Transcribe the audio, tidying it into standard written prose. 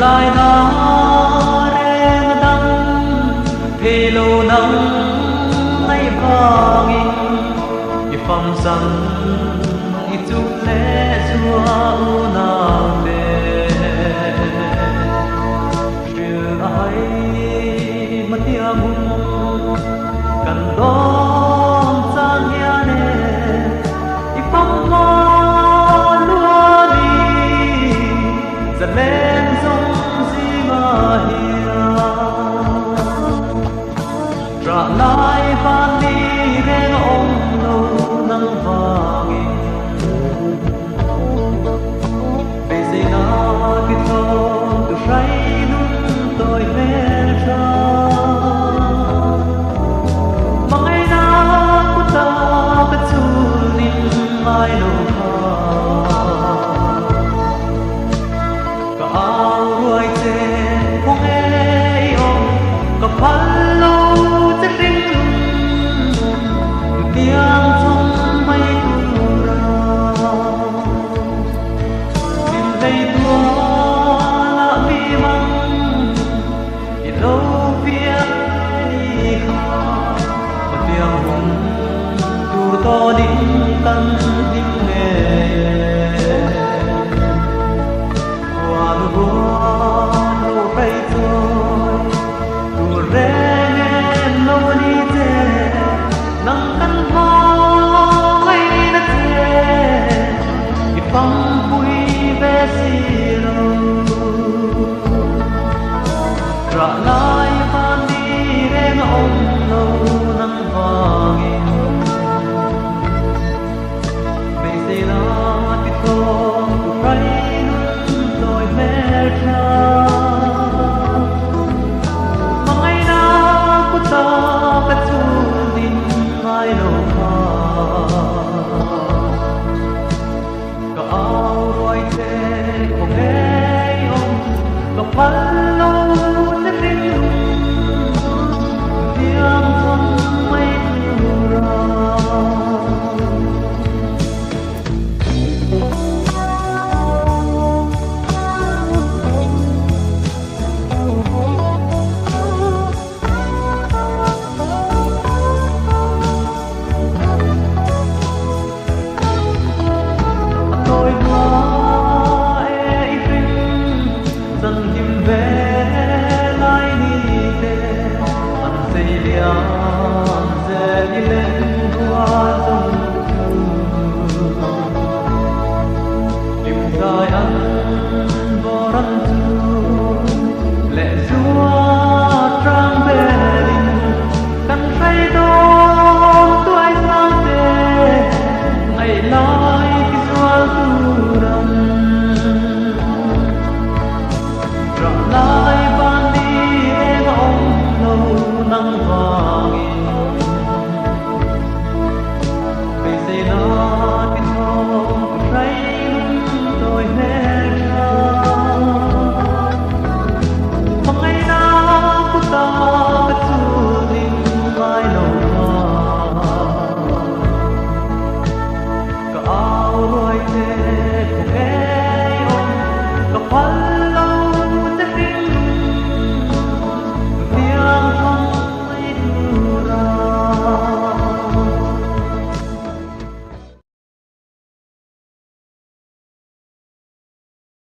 lai na reng dang thê lô nắng nay vangin i pham sang i tu le zua u na te riêng ai mất tia mung cần đón sang nhà nè i pham hoa lúa đi giật lên sông gì mà hiền trả lại van đi reng ôm lâu nắng vàng về gì na cái thôn từ say nun tôi mê cha mà ngày na của ta cái chu nín mai lâu áo ruồi chè không nghe ôm cặp phật lâu chất rinh tiếng trong mây tu ra tìm lấy tua là mi măng đi lâu phía đi khắp một tiếng hùng tu to đinh căn đinh nghề